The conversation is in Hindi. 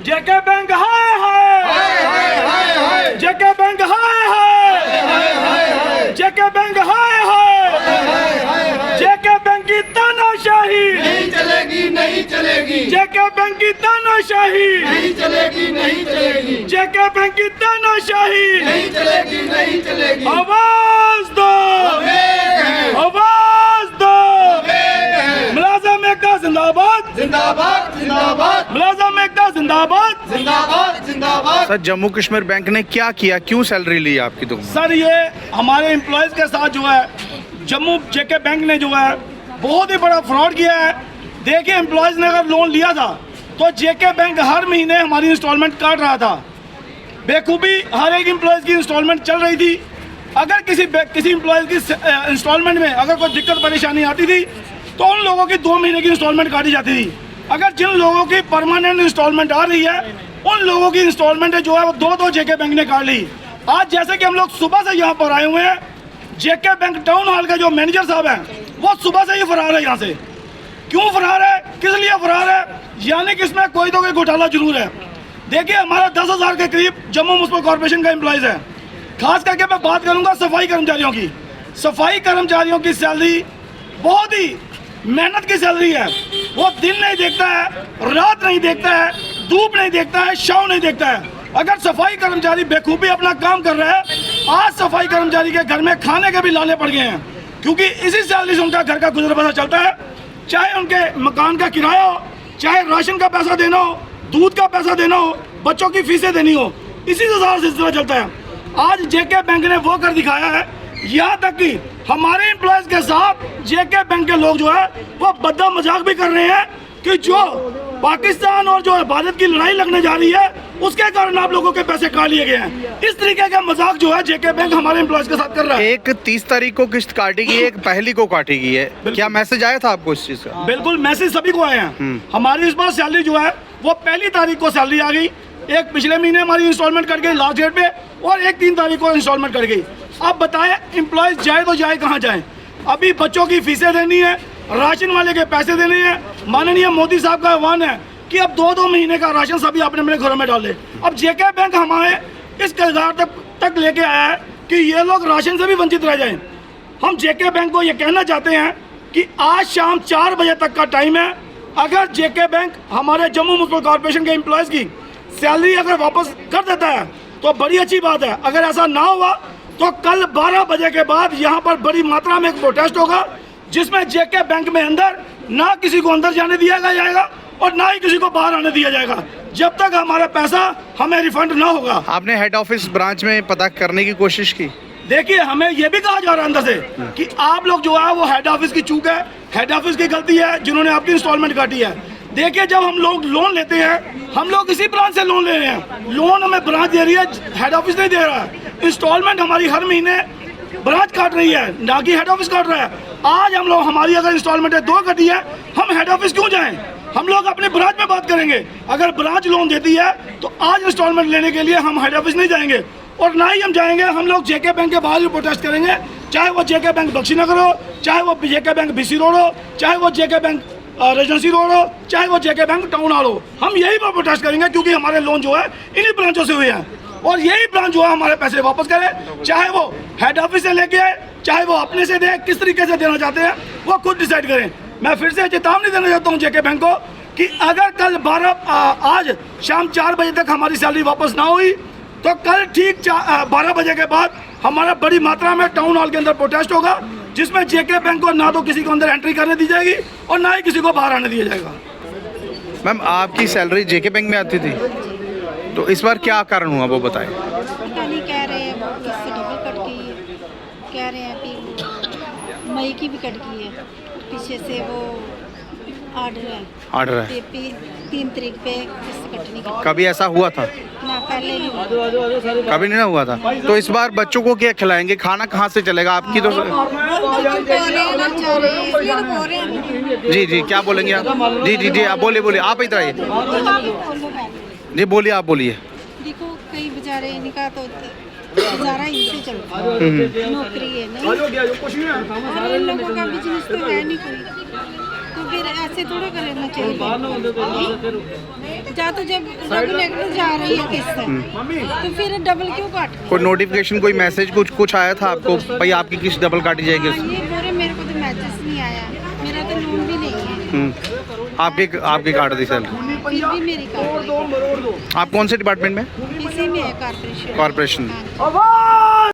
जेके बैंक हाय हाय, जेके बैंक हाय हाय, जेके बैंक हाय हाय, जेके बैंक की तानाशाही नहीं चलेगी, नहीं चलेगी, जेके बैंक की तानाशाही नहीं चलेगी, नहीं चलेगी, जेके बैंक की तानाशाही नहीं चलेगी, नहीं चलेगी। आवाज दो, आवाज दो, मुलाजिम एकता जिंदाबाद, जिंदाबाद, जिंदाबाद, मुलाजिम एकता जिंदाबाद, जिंदाबाद, जिंदाबाद। सर जम्मू कश्मीर बैंक ने क्या किया, क्यों सैलरी ली आपकी? तो सर ये हमारे एम्प्लॉयज के साथ जो है जम्मू जेके बैंक ने जो है बहुत ही बड़ा फ्रॉड किया है। देखिए एम्प्लॉयज ने अगर लोन लिया था तो जेके बैंक हर महीने हमारी इंस्टॉलमेंट काट रहा था, बेखूबी हर एक एम्प्लॉयज की इंस्टॉलमेंट चल रही थी। अगर किसी एम्प्लॉयज की इंस्टॉलमेंट में अगर कोई दिक्कत परेशानी आती थी तो उन लोगों की 2 महीने की इंस्टॉलमेंट काटी जाती थी। अगर जिन लोगों की परमानेंट इंस्टॉलमेंट आ रही है उन लोगों की इंस्टॉलमेंट जो है वो 2-2 जेके बैंक ने काट ली। आज जैसे कि हम लोग सुबह से यहाँ पर आए हुए हैं, जेके बैंक टाउन हॉल के जो मैनेजर साहब हैं वो सुबह से ही फरार है यहाँ से। क्यों फरार है, किस लिए फरार है, यानी कि इसमें कोई तो कोई घोटाला जरूर है। देखिए हमारा 10,000 के करीब जम्मू म्युनिसिपल कॉर्पोरेशन का एम्प्लॉयज़ है। खास करके मैं बात करूँगा सफाई कर्मचारियों की। सफाई कर्मचारियों की सैलरी बहुत ही मेहनत की सैलरी है। वो दिन नहीं देखता है, रात नहीं देखता है, धूप नहीं देखता है, शाम नहीं देखता है। अगर सफाई कर्मचारी बेखूबी अपना काम कर रहे हैं, आज सफाई कर्मचारी के घर में खाने के भी लाले पड़ गए हैं, क्योंकि इसी सैलरी से उनका घर का गुजर बसर चलता है। चाहे उनके मकान का किराया हो, चाहे राशन का पैसा देना हो, दूध का पैसा देना हो, बच्चों की फीसें देनी हो, इसी से सारा सिलसिला चलता है। आज जेके बैंक ने वो कर दिखाया है, यहाँ तक कि हमारे एम्प्लॉयज के साथ जेके बैंक के लोग जो है वो बद्दा मजाक भी कर रहे हैं कि जो पाकिस्तान और जो भारत की लड़ाई लगने जा रही है उसके कारण आप लोगों के पैसे काट लिए गए हैं। इस तरीके का मजाक जो है जेके बैंक हमारे एम्प्लॉयज के साथ कर रहा है। एक 30 तारीख को किस्त काटी गई है, एक पहली को काटी गई है, क्या मैसेज आया था आपको इस चीज का? बिल्कुल मैसेज सभी को आए हैं। हमारी इस बार सैलरी जो है वो 1 तारीख को सैलरी आ गई, एक पिछले महीने हमारी इंस्टॉलमेंट कट गई लास्ट डेट पे, और एक 3 तारीख को इंस्टॉलमेंट कट गई। अब बताएं एम्प्लॉयज जाए तो जाए कहाँ जाए? अभी बच्चों की फीसें देनी है, राशन वाले के पैसे देने हैं। माननीय मोदी साहब का आह्वान है कि अब 2-2 महीने का राशन सभी अपने अपने घरों में डाले। अब जेके बैंक हमारे इस कगार तक लेके आया है कि ये लोग राशन से भी वंचित रह जाएं। हम जेके बैंक को ये कहना चाहते हैं कि आज शाम 4 बजे तक का टाइम है। अगर जेके बैंक हमारे जम्मू म्युनिसिपल कॉर्पोरेशन के एम्प्लॉयज़ की सैलरी अगर वापस कर देता है तो बड़ी अच्छी बात है। अगर ऐसा ना हुआ तो कल 12 बजे के बाद यहाँ पर बड़ी मात्रा में एक प्रोटेस्ट होगा, जिसमें जेके बैंक में अंदर ना किसी को अंदर जाने दिया जाएगा और ना ही किसी को बाहर आने दिया जाएगा, जब तक हमारा पैसा हमें रिफंड ना होगा। आपने हेड ऑफिस ब्रांच में पता करने की कोशिश की? देखिए हमें ये भी कहा जा रहा है अंदर से कि आप लोग जो है वो हेड ऑफिस की चूक है, हेड ऑफिस की गलती है जिन्होंने आपकी इंस्टॉलमेंट काटी है। देखिए जब हम लोग लोन लेते हैं, हम लोग इसी ब्रांच से लोन ले रहे हैं, लोन हमें ब्रांच दे रही है, हेड ऑफिस नहीं दे रहा है। इंस्टॉलमेंट हमारी हर महीने ब्रांच काट रही है, ना कि हेड ऑफिस काट रहा है। आज हम लोग हमारी अगर इंस्टॉलमेंट 2 कटी है, हम हेड ऑफिस क्यों जाएं? हम लोग अपने ब्रांच में बात करेंगे। अगर ब्रांच लोन देती है तो आज इंस्टॉलमेंट लेने के लिए हम हेड ऑफिस नहीं जाएंगे, और ना ही हम जाएंगे। हम लोग जेके बैंक के बाहर ही प्रोटेस्ट करेंगे, चाहे वो जेके बैंक बख्शीनगर हो, चाहे वो जेके बैंक बीसी रोड हो, चाहे वो जेके बैंक रेजेंसी रोड हो, चाहे वो जेके बैंक टाउन हॉल हो। हम यही पर प्रोटेस्ट करेंगे क्योंकि हमारे लोन जो है इन्हीं ब्रांचों से हुए हैं, और यही ब्रांच जो है हमारे पैसे वापस करे, चाहे वो हेड ऑफिस से लेके आए, चाहे वो अपने से दे। किस तरीके से देना चाहते हैं वो खुद डिसाइड करें। मैं फिर से चेतावनी देना चाहता हूँ जेके बैंक को कि अगर कल आज शाम 4 बजे तक हमारी सैलरी वापस ना हुई तो कल ठीक 12 बजे के बाद हमारा बड़ी मात्रा में टाउन हॉल के अंदर प्रोटेस्ट होगा, जिसमें जेके बैंक को ना तो किसी को अंदर एंट्री करने दी जाएगी और ना ही किसी को बाहर आने दिया जाएगा। मैम आपकी सैलरी जेके बैंक में आती थी, तो इस बार क्या कारण हुआ वो बताएं। पता नहीं, कह रहे हैं किससे डबल कट गई है, कह रहे हैं अभी मई की भी कट गई है, पीछे से वो ऑर्डर है 3 तारीख पे किससे कटनी की। कभी ऐसा हुआ था? ना पहले नहीं हुआ। कभी नहीं हुआ था। तो इस बार बच्चों को क्या खिलाएंगे, खाना कहाँ से चलेगा आपकी? तो जी जी क्या बोलेंगे आप? जी जी जी आप बोलिए आप इधर आइए। जी बोलिए, आप बोलिए। देखो कई बेचारे इनका तो गुजारा इनसे चलता है, नौकरी है नहीं, और इन लोगों का बिजनेस तो है नहीं कोई, तो फिर ऐसे थोड़ा करना चाहिए या तो जब रेगुलेटर जा रही है किस्त तो फिर डबल क्यों काट रही है? कोई नोटिफिकेशन कोई मैसेज कुछ आया था आपको भाई आपकी किस्त डबल काटी जाएगी हाँ, ये बोले मेरे को तो मैसेज नहीं आया, मेरा तो लोन भी नहीं है, आपकी काट दी सैलरी। फिर भी मेरी काट रही है। आप कौन से डिपार्टमेंट में? इसी में है कारपोरेशन। कॉर्पोरेशन। हाँ।